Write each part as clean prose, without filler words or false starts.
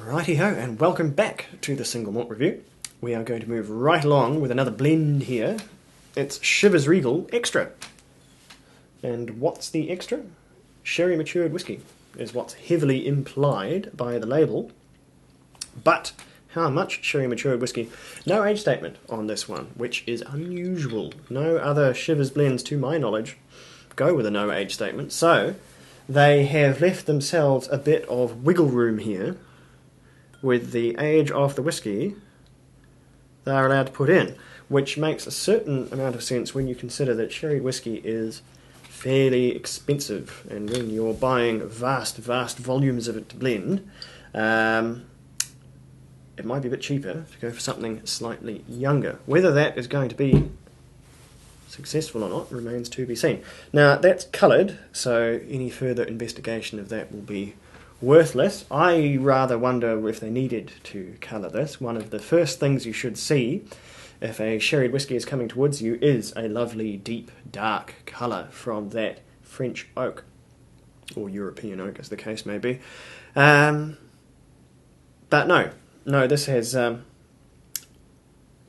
Righty-ho, and welcome back to the Single Malt Review. We are going to move right along with another blend here. It's Chivas Regal Extra. And what's the extra? Sherry matured whiskey is what's heavily implied by the label. But how much sherry matured whiskey? No age statement on this one, which is unusual. No other Chivas blends, to my knowledge, go with a no age statement. So they have left themselves a bit of wiggle room here with the age of the whiskey they are allowed to put in, which makes a certain amount of sense when you consider that sherry whiskey is fairly expensive, and when you're buying vast volumes of it to blend, it might be a bit cheaper to go for something slightly younger. Whether that is going to be successful or not remains to be seen. Now, that's coloured, so any further investigation of that will be worthless. I rather wonder if they needed to colour this. One of the first things you should see if a sherry whiskey is coming towards you is a lovely deep dark colour from that French oak, or European oak as the case may be. But no, this has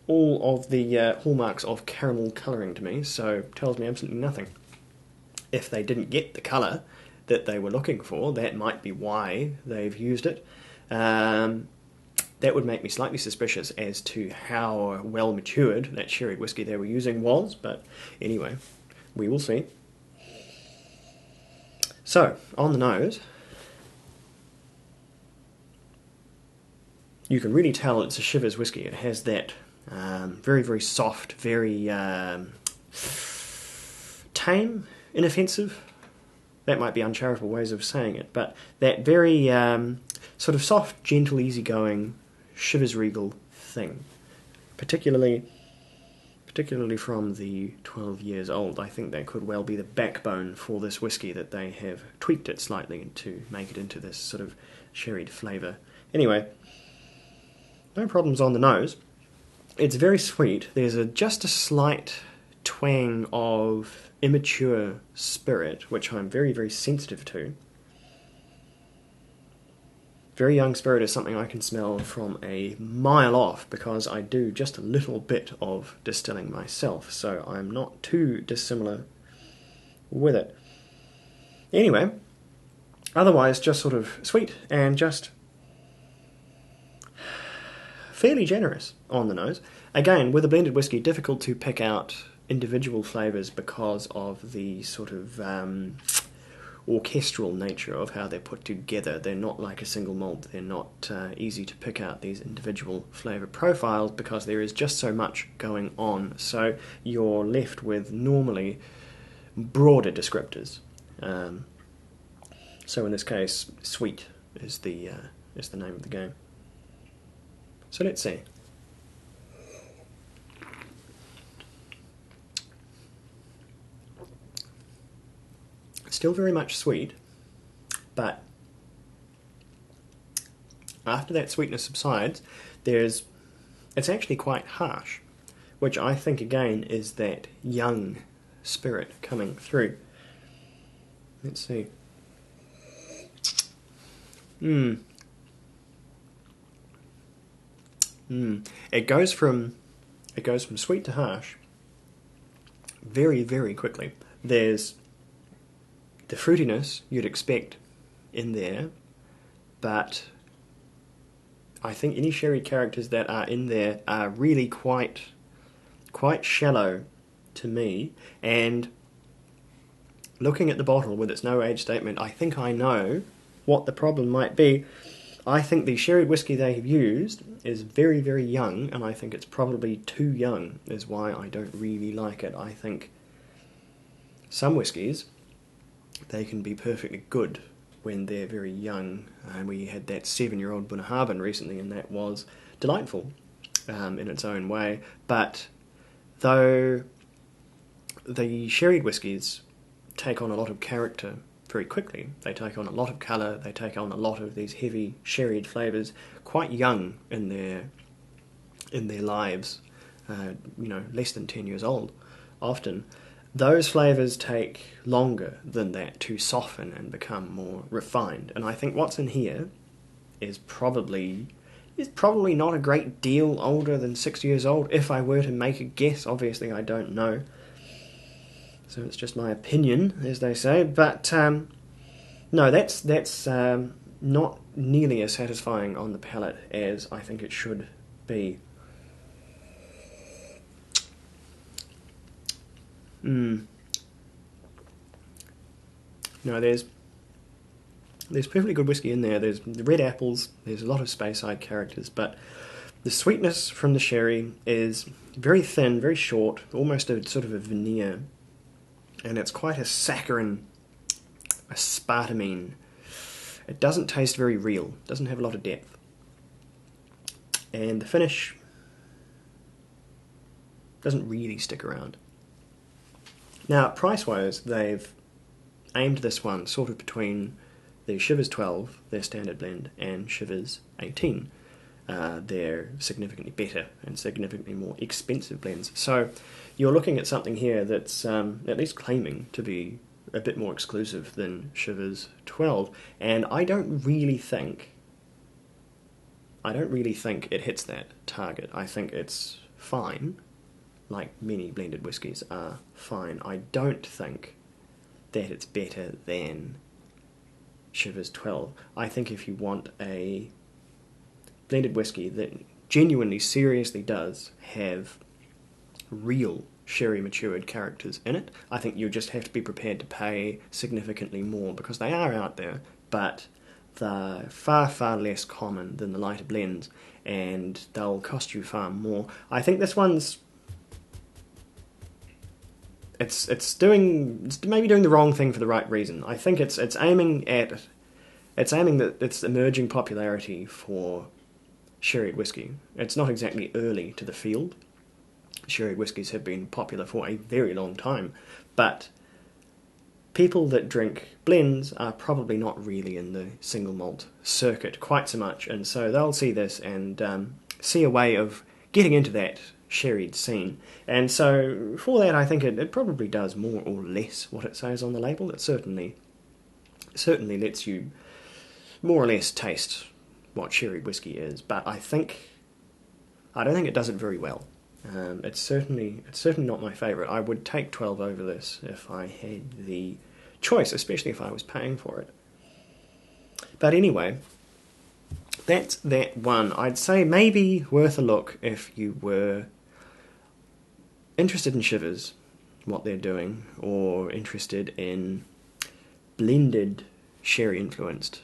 all of the hallmarks of caramel colouring to me, so tells me absolutely nothing. If they didn't get the colour that they were looking for, that might be why they've used it. That would make me slightly suspicious as to how well matured that sherry whiskey they were using was, but anyway, we will see. So, on the nose, you can really tell it's a Chivas whiskey. It has that very soft, very tame, inoffensive. That might be uncharitable ways of saying it, but that very sort of soft, gentle, easygoing Chivas Regal thing, particularly from the 12 years old. I think that could well be the backbone for this whiskey, that they have tweaked it slightly to make it into this sort of sherried flavour. Anyway, no problems on the nose. It's very sweet. There's just a slight twang of immature spirit, which I'm very sensitive to. Very young spirit is something I can smell from a mile off, because I do just a little bit of distilling myself, so I'm not too dissimilar with it. Anyway, otherwise just sort of sweet and just fairly generous on the nose. Again, with a blended whiskey, difficult to pick out individual flavours because of the sort of orchestral nature of how they're put together. They're not like a single malt. They're not easy to pick out these individual flavour profiles because there is just so much going on. So you're left with normally broader descriptors. So in this case, sweet is the name of the game. So let's see. Still very much sweet, but after that sweetness subsides, it's actually quite harsh, which I think again is that young spirit coming through. Let's see. It goes from sweet to harsh very quickly. There's the fruitiness you'd expect in there, but I think any sherry characters that are in there are really quite shallow to me, and looking at the bottle with its no age statement, I think I know what the problem might be. I think the sherry whiskey they have used is very young, and I think it's probably too young, is why I don't really like it. I think some whiskies, they can be perfectly good when they're very young. We had that 7-year-old Bunnahabhain recently, and that was delightful in its own way. But though the sherried whiskies take on a lot of character very quickly, they take on a lot of colour, they take on a lot of these heavy sherried flavours quite young in their lives, less than 10 years old often. Those flavours take longer than that to soften and become more refined. And I think what's in here is probably not a great deal older than 6 years old. If I were to make a guess, obviously I don't know, so it's just my opinion, as they say. But no, that's not nearly as satisfying on the palate as I think it should be. No, there's perfectly good whiskey in there. There's the red apples, there's a lot of Speyside characters, but the sweetness from the sherry is very thin, very short, almost a sort of a veneer, and it's quite a saccharine, aspartamine. It doesn't taste very real, doesn't have a lot of depth. And the finish doesn't really stick around. Now, price-wise, they've aimed this one sort of between the Chivas 12, their standard blend, and Chivas 18. They're significantly better and significantly more expensive blends. So you're looking at something here that's at least claiming to be a bit more exclusive than Chivas 12, and I don't really think it hits that target. I think it's fine, like many blended whiskies are fine. I don't think that it's better than Chivas 12. I think if you want a blended whiskey that genuinely, seriously does have real sherry matured characters in it, I think you just have to be prepared to pay significantly more, because they are out there, but they're far, far less common than the lighter blends, and they'll cost you far more. I think this one's it's maybe doing the wrong thing for the right reason. I think it's aiming at its emerging popularity for sherried whiskey. It's not exactly early to the field. Sherried whiskies have been popular for a very long time, but people that drink blends are probably not really in the single malt circuit quite so much, and so they'll see this and see a way of getting into that sherried scene. And so for that, I think it probably does more or less what it says on the label. It certainly lets you more or less taste what sherried whiskey is, but I don't think it does it very well. It's certainly not my favourite. I would take 12 over this if I had the choice, especially if I was paying for it. But anyway, that's that one. I'd say maybe worth a look if you were interested in Chivas, what they're doing, or interested in blended sherry-influenced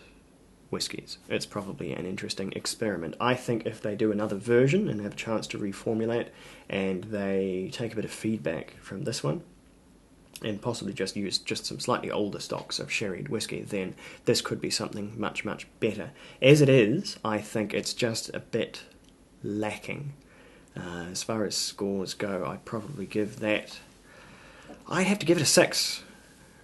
whiskies. It's probably an interesting experiment. I think if they do another version and have a chance to reformulate, and they take a bit of feedback from this one, and possibly just use just some slightly older stocks of sherried whiskey, then this could be something much, much better. As it is, I think it's just a bit lacking. As far as scores go, I'd probably give that... I'd have to give it a 6,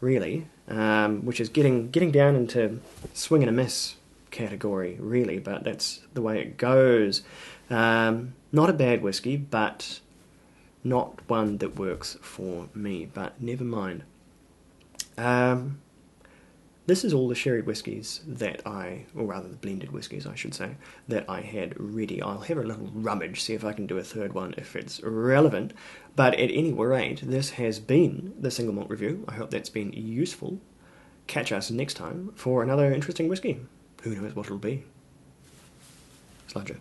really, which is getting down into swing and a miss category, really, but that's the way it goes. Not a bad whiskey, but not one that works for me, but never mind. This is all the sherried whiskies or rather the blended whiskies, I should say, that I had ready. I'll have a little rummage, see if I can do a third one if it's relevant. But at any rate, this has been the Single Malt Review. I hope that's been useful. Catch us next time for another interesting whiskey. Who knows what it'll be. Sludger.